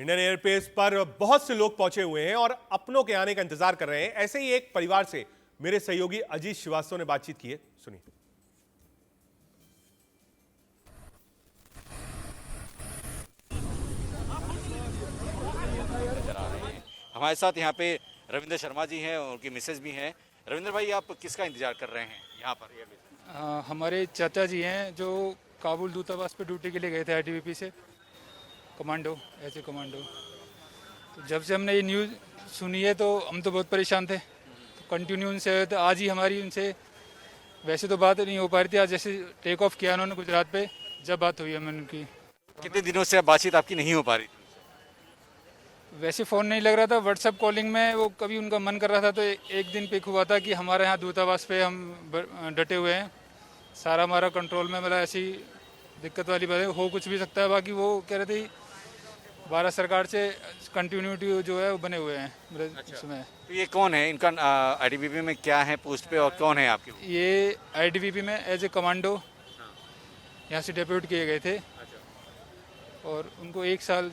Indian airbase पर बहुत से लोग पहुंचे हुए हैं और अपनों के आने का इंतजार कर रहे हैं। ऐसे ही एक परिवार से मेरे सहयोगी अजीत श्रीवास्तव ने बातचीत की है, सुनिए। हमारे साथ यहाँ पे रविंद्र शर्मा जी हैं और उनकी मिसेज भी हैं। रविंद्र भाई, आप किसका इंतजार कर रहे हैं यहाँ पर एयरबेस? हमारे चाचा जी हैं जो काबुल दूतावास पे ड्यूटी के लिए गए थे आईटीबीपी से, कमांडो, एज ए कमांडो। तो जब से हमने ये न्यूज़ सुनी है तो हम तो बहुत परेशान थे, तो कंटिन्यू उनसे तो आज ही हमारी उनसे वैसे तो बात नहीं हो पा रही थी। आज जैसे टेक ऑफ किया उन्होंने गुजरात पे, जब बात हुई हमें उनकी। कितने दिनों से बातचीत आपकी नहीं हो पा रही थी? वैसे फ़ोन नहीं लग रहा था, व्हाट्सएप कॉलिंग में वो कभी उनका मन कर रहा था तो एक दिन पिक हुआ था कि हमारे यहाँ दूतावास पे हम डटे हुए हैं, सारा हमारा कंट्रोल में। मतलब ऐसी दिक्कत वाली बात है, हो कुछ भी सकता है। बाकी वो कह रहे थे भारत सरकार से कंटिन्यूटी जो है वो बने हुए हैं मेरे इसमें। तो ये कौन है, इनका आईटीबीपी में क्या है पोस्ट पे और कौन है आपके? ये आईटीबीपी में एज ए कमांडो यहाँ से डेप्यूट किए गए थे और उनको 1 साल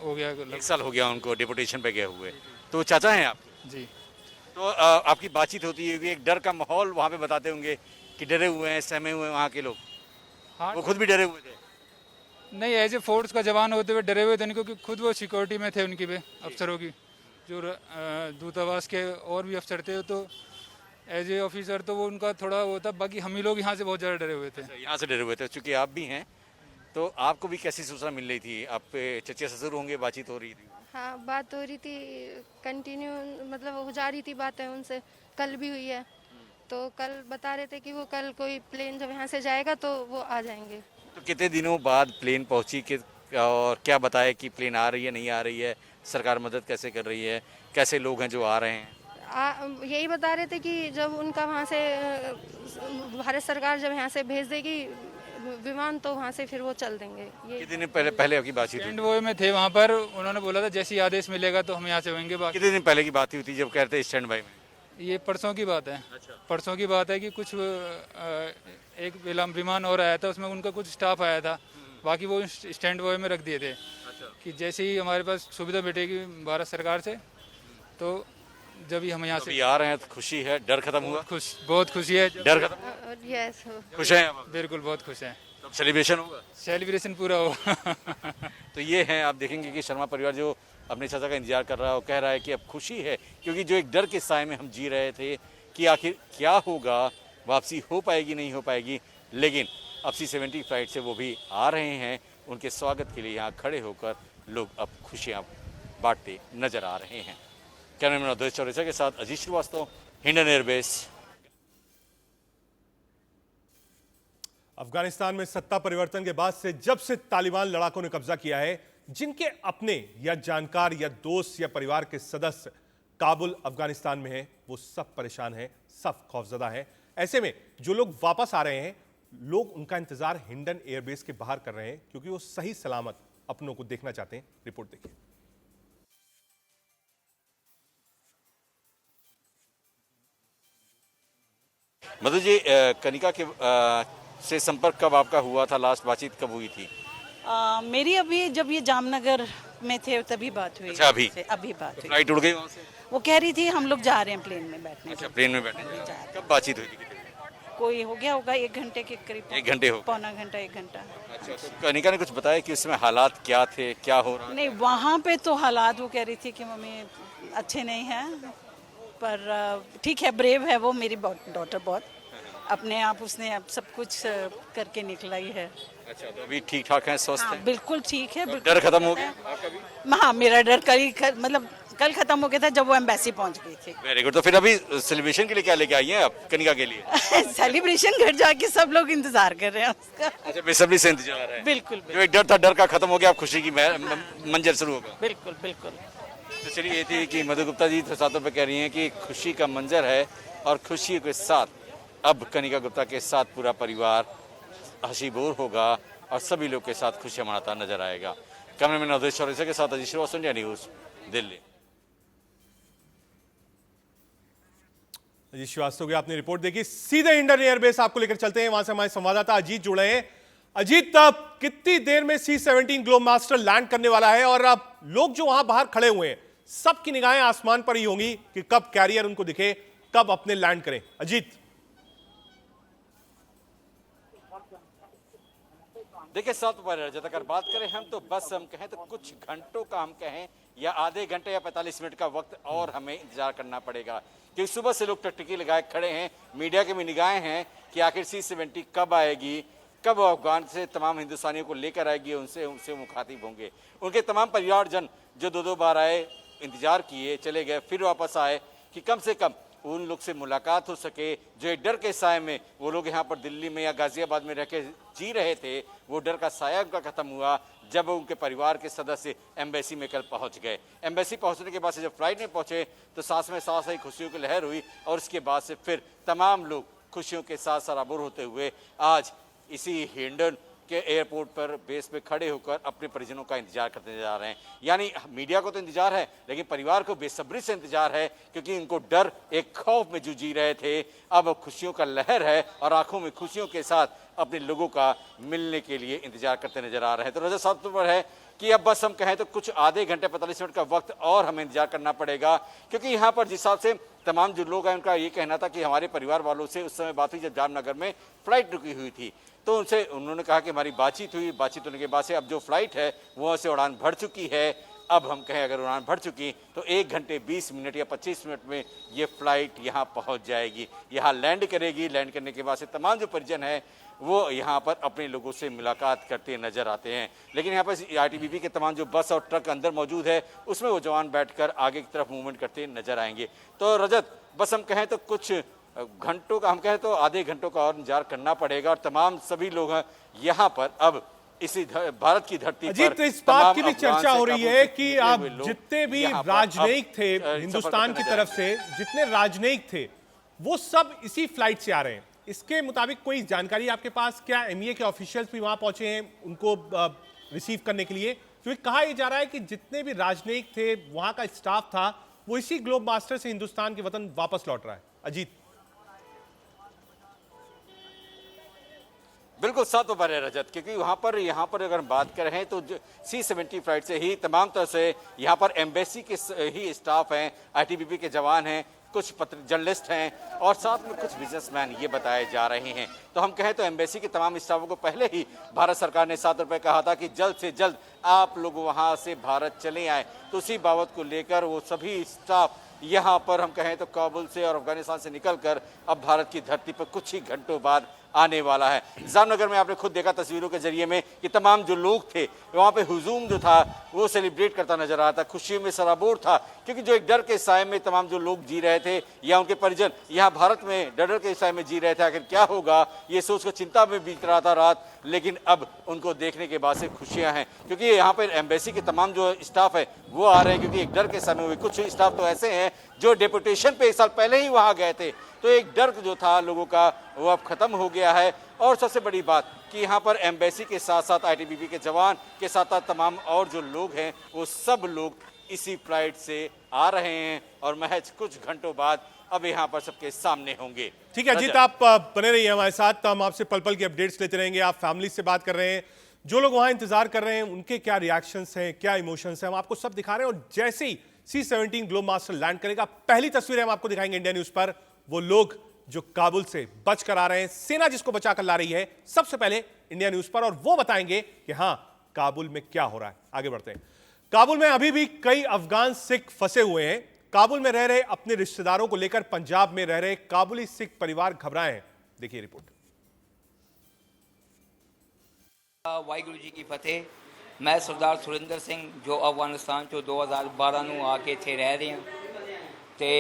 हो गया। 1 साल हो गया उनको डेपुटेशन पे गए हुए। तो चाचा हैं आप? जी। तो आपकी बातचीत होती है, एक डर का माहौल वहाँ पे बताते होंगे कि डरे हुए हैं, सहमे हुए हैं वहाँ के लोग। हाँ, वो खुद भी डरे हुए थे? नहीं, एज ए फोर्स का जवान होते हुए डरे हुए थे नहीं, क्योंकि खुद वो सिक्योरिटी में थे उनकी भी, अफसरों की, जो दूतावास के और भी अफसर थे। तो एज ए ऑफिसर तो वो उनका थोड़ा वो था। बाकी हम ही लोग यहाँ से बहुत ज़्यादा डरे हुए थे। यहाँ से डरे हुए थे, चूँकि आप भी हैं। तो आपको भी कैसी सूचना मिल रही थी? आप पे चचे ससुर होंगे, बातचीत हो रही थी? हाँ, बात हो रही थी कंटिन्यू, मतलब हो जा रही थी बातें उनसे। कल भी हुई है, तो कल बता रहे थे कि वो कल कोई प्लेन जब यहाँ से जाएगा तो वो आ जाएंगे। तो कितने दिनों बाद प्लेन पहुंची और क्या बताया कि प्लेन आ रही है, नहीं आ रही है, सरकार मदद कैसे कर रही है, कैसे लोग हैं जो आ रहे हैं? यही बता रहे थे कि जब उनका वहाँ से भारत सरकार जब यहाँ से भेज देगी विमान, तो वहाँ से फिर वो चल देंगे। ये कितने दिन पहले आपकी बातचीत हुई? स्टैंड वो में थे वहाँ पर, उन्होंने बोला था जैसे ही आदेश मिलेगा तो हम यहाँ से होंगे। बाकी कितने दिन पहले की बात हुई थी जब कहते हैं स्टैंड बाई में? ये परसों की बात है। अच्छा। परसों की बात है कि कुछ एक विमान और आया था, उसमें उनका कुछ स्टाफ आया था, बाकी वो स्टैंड बॉय में रख दिए थे। अच्छा। कि जैसे ही हमारे पास सुविधा भेटेगी भारत सरकार से, तो जब ही हम यहाँ से आ रहे हैं तो खुशी है, डर खत्म हुआ? बहुत खुशी है। डर खत्म? यस, खुश हैं आप? बिल्कुल, बहुत खुश हैं। तब सेलिब्रेशन होगा? सेलिब्रेशन पूरा हो। तो ये है, आप देखेंगे कि शर्मा परिवार जो अपने चाचा का इंतजार कर रहा है और कह रहा है कि अब खुशी है, क्योंकि जो एक डर के साए में हम जी रहे थे कि आखिर क्या होगा, वापसी हो पाएगी नहीं हो पाएगी, लेकिन अब C-70 फ्लाइट से वो भी आ रहे हैं। उनके स्वागत के लिए यहाँ खड़े होकर लोग अब खुशियाँ बांटते नजर आ रहे हैं। कैमरामैन अवधेश चौरसिया के साथ अजीत श्रीवास्तव, इंडियन एयरबेस। अफगानिस्तान में सत्ता परिवर्तन के बाद से जब से तालिबान लड़ाकों ने कब्जा किया है, जिनके अपने या जानकार या दोस्त या परिवार के सदस्य काबुल अफगानिस्तान में हैं, वो सब परेशान हैं, सब खौफजदा हैं। ऐसे में जो लोग वापस आ रहे हैं, लोग उनका इंतजार हिंडन एयरबेस के बाहर कर रहे हैं, क्योंकि वो सही सलामत अपनों को देखना चाहते हैं। रिपोर्ट देखिए। मधु जी, कनिका के से संपर्क कब आपका हुआ था? लास्ट बातचीत कब हुई थी? मेरी अभी जब ये जामनगर में थे तभी बात हुई। अच्छा, अभी बात हुई। फ्लाइट उड़ गई वहाँ से? वो कह रही थी हम लोग जा रहे हैं प्लेन में बैठने। अच्छा, प्लेन में बैठे। कब बातचीत हुई थी? कोई हो गया होगा 1 घंटे के करीब। 1 घंटे हो? पौना घंटा, 1 घंटा। अच्छा, तो कनिका ने कुछ बताया कि उसमें हालात क्या थे, क्या हो रहा? नहीं, वहाँ पे तो हालात वो कह रही थी कि मम्मी अच्छे नहीं हैं, पर ठीक है, ब्रेव है वो मेरी डॉटर बहुत। अपने आप उसने अब सब कुछ करके निकला ही है। अच्छा, तो अभी ठीक ठाक है, स्वस्थ हाँ, है? बिल्कुल ठीक है। डर खत्म हो गया आपका भी? हाँ, मेरा डर मतलब कल खत्म हो गया था जब वो एम्बेसी पहुंच गई थी। Very good. तो फिर अभी सेलिब्रेशन के लिए क्या लेके आई हैं आप कनिका के लिए? सेलिब्रेशन घर जाके सब लोग इंतजार कर रहे हैं उसका। अच्छा, बेसब्री से इंतजार है। बिल्कुल, जो एक डर था, डर का खत्म हो गया, अब खुशी की मंजर शुरू होगा। बिल्कुल बिल्कुल। तो चलिए, ये थी कि मधु गुप्ता जी सातों पे कह रही हैं कि खुशी का मंजर है और खुशी के साथ अब कनिका गुप्ता के साथ पूरा परिवार हंसी-बोर होगा और सभी लोग के साथ खुशियां मनाता नजर आएगा। कैमरामैन अवधेश चौरसिया के साथ अजीत श्रीवास्तव, इंडिया न्यूज, दिल्ली। अजीत श्रीवास्तव की आपने रिपोर्ट देखी। सीधे इंडियन एयरबेस आपको लेकर चलते हैं, वहां से हमारे संवाददाता अजीत जुड़े हैं। अजीत, कितनी देर में C-17 ग्लोब मास्टर लैंड करने वाला है और अब लोग जो वहां बाहर खड़े हुए हैं, सबकी निगाहें आसमान पर ही होंगी कि कब कैरियर उनको दिखे, कब अपने लैंड करें। अजीत, देखिए साथ पर रजत, अगर बात करें हम तो बस हम कहें तो कुछ घंटों का हम कहें या आधे घंटे या 45 मिनट का वक्त और हमें इंतजार करना पड़ेगा, क्योंकि सुबह से लोग टकटकी लगाए खड़े हैं। मीडिया के भी निगाहें हैं कि आखिर C-70 कब आएगी, कब अफगान से तमाम हिंदुस्तानियों को लेकर आएगी, उनसे मुखातिब होंगे। उनके तमाम परिवारजन जो दो बार आए, इंतजार किए, चले गए, फिर वापस आए कि कम से कम उन लोग से मुलाकात हो सके। जो एक डर के साए में वो लोग यहाँ पर दिल्ली में या गाजियाबाद में रह के जी रहे थे, वो डर का साया उनका खत्म हुआ जब उनके परिवार के सदस्य एम्बेसी में कल पहुंच गए। एम्बेसी पहुंचने के बाद से जब फ्लाइट में पहुंचे तो सांस में सांस आई, खुशियों की लहर हुई और उसके बाद से फिर तमाम लोग खुशियों के साथ सराबोर होते हुए आज इसी हिंडन के एयरपोर्ट पर बेस पे खड़े होकर अपने परिजनों का इंतजार करते जा रहे हैं। यानी मीडिया को तो इंतजार है, लेकिन परिवार को बेसब्री से इंतजार है, क्योंकि इनको डर, एक खौफ में जो जी रहे थे, अब खुशियों का लहर है और आंखों में खुशियों के साथ अपने लोगों का मिलने के लिए इंतजार करते नजर आ रहे हैं। तो रजत साहब पर है कि अब बस हम कहें तो कुछ आधे घंटे 45 मिनट का वक्त और हमें इंतजार करना पड़ेगा, क्योंकि यहाँ पर जिस हिसाब से तमाम जो लोग हैं उनका ये कहना था कि हमारे परिवार वालों से उस समय बात हुई जब जामनगर में फ्लाइट रुकी हुई थी, तो उनसे उन्होंने कहा कि हमारी बातचीत हुई, बातचीत होने के बाद से अब जो फ्लाइट है वो से उड़ान भर चुकी है। अब हम कहें अगर उड़ान भर चुकी तो 1 घंटे 20 मिनट या 25 मिनट में ये फ्लाइट यहाँ पहुँच जाएगी, यहाँ लैंड करेगी। लैंड करने के बाद से तमाम जो परिजन है वो यहाँ पर अपने लोगों से मुलाकात करते नजर आते हैं। लेकिन यहाँ पर ITBP के तमाम जो बस और ट्रक अंदर मौजूद है उसमें वो जवान बैठकर आगे की तरफ मूवमेंट करते नजर आएंगे। तो रजत, बस हम कहें तो कुछ घंटों का, हम कहें तो आधे घंटों का और इंतजार करना पड़ेगा और तमाम सभी लोग हैं यहाँ पर अब इसी भारत की धरती पर। अजीत, इस बात की भी चर्चा हो रही है कि आप जितने भी राजनयिक थे हिंदुस्तान की तरफ से, जितने राजनयिक थे वो सब इसी फ्लाइट से आ रहे हैं। इसके मुताबिक कोई जानकारी आपके पास? क्या MEA के ऑफिशियल्स भी वहां पहुंचे हैं उनको रिसीव करने के लिए? क्योंकि कहा यह जा रहा है कि जितने भी राजनयिक थे, वहां का स्टाफ था, वो इसी ग्लोब मास्टर से हिंदुस्तान के वतन वापस लौट रहा है। अजीत, बिल्कुल साथ तो बने रजत, क्योंकि यहाँ पर अगर हम बात कर रहे हैं तो C-70 फ्लाइट से ही तमाम तरह से यहाँ पर एम्बेसी के ही स्टाफ हैं, ITBP के जवान हैं, कुछ जर्नलिस्ट हैं और साथ में कुछ बिजनेसमैन ये बताए जा रहे हैं। तो हम कहें तो एम्बेसी के तमाम स्टाफों को पहले ही भारत सरकार ने 7 रुपये कहा था कि जल्द से जल्द आप लोग वहाँ से भारत चले आए। तो उसी बाबत को लेकर वो सभी स्टाफ यहाँ पर हम कहें तो काबुल से और अफगानिस्तान से निकलकर अब भारत की धरती पर कुछ ही घंटों बाद आने वाला है। जामनगर में आपने खुद देखा तस्वीरों के जरिए में कि तमाम जो लोग थे वहाँ पे हुजूम जो था वो सेलिब्रेट करता नजर आ रहा था, खुशी में सराबोर था, क्योंकि जो एक डर के साए में तमाम जो लोग जी रहे थे या उनके परिजन यहाँ भारत में डर के साए में जी रहे थे, आखिर क्या होगा ये सोच कर चिंता में बीत रहा था रात। लेकिन अब उनको देखने के बाद से खुशियां हैं, क्योंकि यहाँ पर एम्बेसी के तमाम जो स्टाफ है वो आ रहे हैं, क्योंकि एक डर के समय में कुछ स्टाफ तो ऐसे हैं जो डेपुटेशन पे 1 साल पहले ही वहाँ गए थे। तो एक डर जो था लोगों का वो अब खत्म हो गया है। और सबसे बड़ी बात कि यहाँ पर एम्बेसी के साथ साथ ITBP के जवान के साथ साथ तमाम और जो लोग हैं वो सब लोग इसी फ्लाइट से आ रहे हैं और महज कुछ घंटों बाद अब यहाँ पर सबके सामने होंगे। ठीक है अजीत, आप बने रहिए हमारे साथ, हम आपसे पल पल की अपडेट्स लेते रहेंगे। आप फैमिली से बात कर रहे हैं, जो लोग वहां इंतजार कर रहे हैं उनके क्या रिएक्शंस हैं, क्या इमोशंस हैं, हम आपको सब दिखा रहे हैं। और जैसे ही C-17 ग्लोब मास्टर लैंड करेगा, पहली तस्वीरें हम आपको दिखाएंगे इंडिया न्यूज पर। वो लोग जो काबुल से बच कर आ रहे हैं, सेना जिसको बचा कर ला रही है, सबसे पहले इंडिया न्यूज पर, और वो बताएंगे कि हां काबुल में क्या हो रहा है। आगे बढ़ते हैं। काबुल में अभी भी कई अफगान सिख फंसे हुए हैं। काबुल में रह रहे अपने रिश्तेदारों को लेकर पंजाब में रह रहे काबुली सिख परिवार घबराए हैं। देखिए रिपोर्ट। वाहिगुरु जी की फतेह। मैं सरदार सुरिंदर सिंह जो अफगानिस्तान चो 2012 ਨੂੰ ਆ ਕੇ ਇੱਥੇ ਰਹਿ ਰਹੇ ਹਾਂ ਤੇ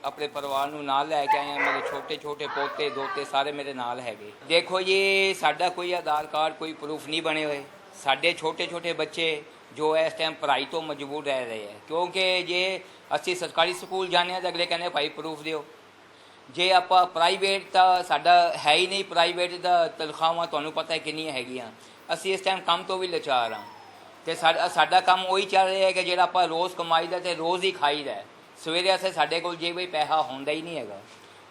ਆਪਣੇ ਪਰਿਵਾਰ ਨੂੰ ਨਾਲ ਲੈ ਕੇ ਆਏ ਹਾਂ। ਮੇਰੇ ਛੋਟੇ ਛੋਟੇ ਪੋਤੇ ਦੋਤੇ ਸਾਰੇ ਮੇਰੇ ਨਾਲ ਹੈਗੇ। ਦੇਖੋ ਜੀ ਸਾਡਾ ਕੋਈ ਆਧਾਰ ਕਾਰਡ ਕੋਈ ਪ੍ਰੂਫ ਨਹੀਂ ਬਣੇ ਹੋਏ। ਸਾਡੇ ਛੋਟੇ ਛੋਟੇ ਬੱਚੇ ਜੋ ਇਸ ਟਾਈਮ ਪੜ੍ਹਾਈ ਤੋਂ ਮਜਬੂਰ ਰਹਿ ਰਹੇ ਹੈ, ਕਿਉਂਕਿ ਜੇ ਅਸੀਂ ਸਰਕਾਰੀ ਸਕੂਲ ਜਾਂਦੇ ਹਾਂ ਤਾਂ ਅਗਲੇ ਕਹਿੰਦੇ ਭਾਈ ਪ੍ਰੂਫ ਦਿਓ। ਜੇ ਆਪਾਂ ਪ੍ਰਾਈਵੇਟ ਤਾਂ ਸਾਡਾ ਹੈ ਹੀ ਨਹੀਂ, ਪ੍ਰਾਈਵੇਟ ਦਾ ਤਨਖਾਹਾਂ ਤੁਹਾਨੂੰ ਪਤਾ ਕਿੰਨੀਆਂ ਹੈਗੀਆਂ। ਅਸੀਂ ਇਸ ਟਾਈਮ ਕੰਮ ਤੋਂ ਵੀ ਲਾਚਾਰ ਹਾਂ ਤੇ ਸਾਡਾ ਕੰਮ ਉਹੀ ਚੱਲ ਰਿਹਾ ਹੈ ਕਿ ਜਿਹੜਾ ਆਪਾਂ ਰੋਜ਼ ਕਮਾਈਦਾ ਤੇ ਰੋਜ਼ ਹੀ ਖਾਈਦਾ। ਸਵੇਰੇ ਅਸੀਂ ਸਾਡੇ ਕੋਲ ਜੇ ਕੋਈ ਪੈਸਾ ਹੁੰਦਾ ਹੀ ਨਹੀਂ ਹੈਗਾ।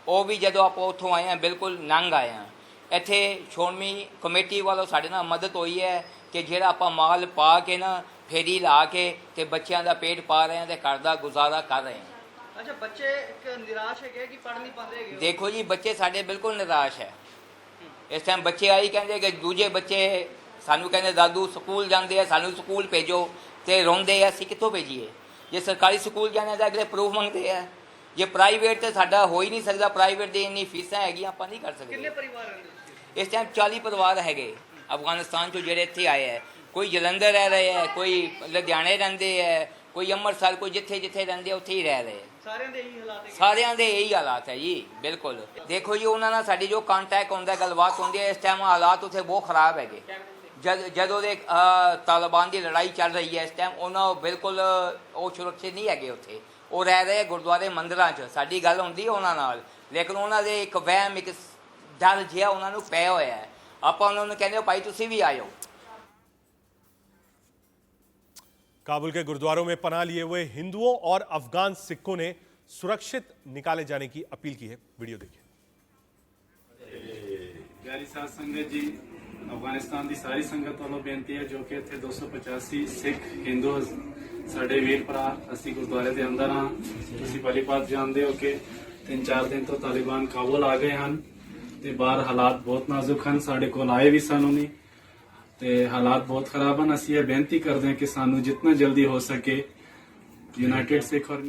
ਉਹ ਵੀ ਜਦੋਂ ਆਪਾਂ ਉੱਥੋਂ ਆਏ ਹਾਂ ਬਿਲਕੁਲ ਨੰਗ ਆਏ ਹਾਂ। ਇੱਥੇ ਸ਼੍ਰੋਮਣੀ ਕਮੇਟੀ ਵੱਲੋਂ ਸਾਡੇ ਨਾਲ ਮਦਦ ਹੋਈ ਹੈ ਕਿ ਜਿਹੜਾ ਆਪਾਂ ਮਾਲ ਪਾ ਕੇ ਨਾ ਫੇਰੀ ਲਾ ਕੇ ਤੇ ਬੱਚਿਆਂ ਦਾ ਪੇਟ ਪਾ ਰਹੇ ਹਾਂ ਤੇ ਘਰ ਦਾ ਗੁਜ਼ਾਰਾ ਕਰ ਰਹੇ ਹਾਂ। ਅੱਛਾ, ਬੱਚੇ ਨਿਰਾਸ਼ ਹੈਗੇ ਕਿ ਪੜ੍ਹ ਨਹੀਂ ਪਾਉਂਦੇ ਹੈਗੇ? ਦੇਖੋ ਜੀ, ਬੱਚੇ ਸਾਡੇ ਬਿਲਕੁਲ ਨਿਰਾਸ਼ ਹੈ ਇਸ ਟਾਈਮ। ਬੱਚੇ ਆਈ ਕਹਿੰਦੇ ਕਿ ਦੂਜੇ ਬੱਚੇ ਸਾਨੂੰ ਕਹਿੰਦੇ ਦਾਦੂ ਸਕੂਲ ਜਾਂਦੇ ਆ, ਸਾਨੂੰ ਸਕੂਲ ਭੇਜੋ, ਤੇ ਰੋਂਦੇ ਆ ਅਸੀਂ ਕਿੱਥੋਂ ਭੇਜੀਏ। ਜੇ ਸਰਕਾਰੀ ਸਕੂਲ ਜਾਣੇ ਤਾਂ ਅਗਲੇ ਪ੍ਰੂਫ ਮੰਗਦੇ ਆ, ਜੇ ਪ੍ਰਾਈਵੇਟ ਤੇ ਸਾਡਾ ਹੋ ਹੀ ਨਹੀਂ ਸਕਦਾ, ਪ੍ਰਾਈਵੇਟ ਦੀ ਇੰਨੀ ਫੀਸਾਂ ਹੈਗੀਆਂ ਆਪਾਂ ਨਹੀਂ ਕਰ ਸਕਦੇ। ਕਿੰਨੇ ਪਰਿਵਾਰ ਰਹਿੰਦੇ ਇਸ ਟਾਈਮ 40 ਪਰਿਵਾਰ ਹੈਗੇ ਅਫਗਾਨਿਸਤਾਨ ਚੋਂ ਜਿਹੜੇ ਇੱਥੇ ਆਏ ਹੈ। ਕੋਈ ਜਲੰਧਰ ਰਹਿ ਰਹੇ ਹੈ, ਕੋਈ ਲੁਧਿਆਣੇ ਰਹਿੰਦੇ ਹੈ, ਕੋਈ ਅੰਮ੍ਰਿਤਸਰ, ਕੋਈ ਜਿੱਥੇ ਜਿੱਥੇ ਰਹਿੰਦੇ ਉੱਥੇ ਹੀ ਰਹਿ ਰਹੇ। ਸਾਰਿਆਂ ਦੇ ਇਹੀ ਹਾਲਾਤ ਹੈ? ਸਾਰਿਆਂ ਦੇ ਇਹੀ ਹਾਲਾਤ ਹੈ ਜੀ, ਬਿਲਕੁਲ। ਦੇਖੋ ਜੀ, ਉਹਨਾਂ ਨਾਲ ਸਾਡੀ ਜੋ ਕੰਟੈਕਟ ਹੁੰਦਾ, ਗੱਲਬਾਤ ਹੁੰਦੀ ਹੈ, ਇਸ ਟਾਈਮ ਹਾਲਾਤ ਉੱਥੇ ਬਹੁਤ ਖਰਾਬ ਹੈਗੇ। ਜਦੋਂ ਦੇ ਤਾਲਿਬਾਨ ਦੀ ਲੜਾਈ ਚੱਲ ਰਹੀ ਹੈ ਇਸ ਟਾਈਮ, ਉਹਨਾਂ ਬਿਲਕੁਲ ਉਹ ਸੁਰੱਖਿਅਤ ਨਹੀਂ ਹੈਗੇ ਉੱਥੇ। ਉਹ ਰਹਿ ਰਹੇ ਗੁਰਦੁਆਰੇ ਮੰਦਿਰਾਂ 'ਚ। ਸਾਡੀ ਗੱਲ ਹੁੰਦੀ ਹੈ ਉਹਨਾਂ ਨਾਲ, ਲੇਕਿਨ ਉਹਨਾਂ ਦੇ ਇੱਕ ਵਹਿਮ, ਇੱਕ ਡਰ ਜਿਹਾ ਉਹਨਾਂ ਨੂੰ ਪਿਆ ਹੋਇਆ ਹੈ। ਆਪਾਂ ਉਹਨਾਂ ਨੂੰ ਕਹਿੰਦੇ ਭਾਈ ਤੁਸੀਂ ਵੀ ਆ ਜਾਓ। काबुल के गुरुद्वारों में पनाह लिए हुए हिंदुओं और अफगान सिखों ने सुरक्षित निकाले जाने की अपील की है। वीडियो देखिए। प्यारी साध संगत जी, अफगानिस्तान की सारी संगत वालों बेनती है जो कि इत्थे 285 सिख हिंदू साडे वीर भरा असीं गुरुद्वारे दे अंदर हाँ। तुसीं भली बात जानते हो कि 3-4 दिन तो तालिबान काबुल आ गए हैं ते बाहर हालात बहुत नाजुक हैं। साडे कोल आए भी सन उन्हीं ते हालात बहुत खराब हैं। असीं ये बेनती करते हैं कि सानू जितना जल्दी हो सके यूनाइटेड सिख और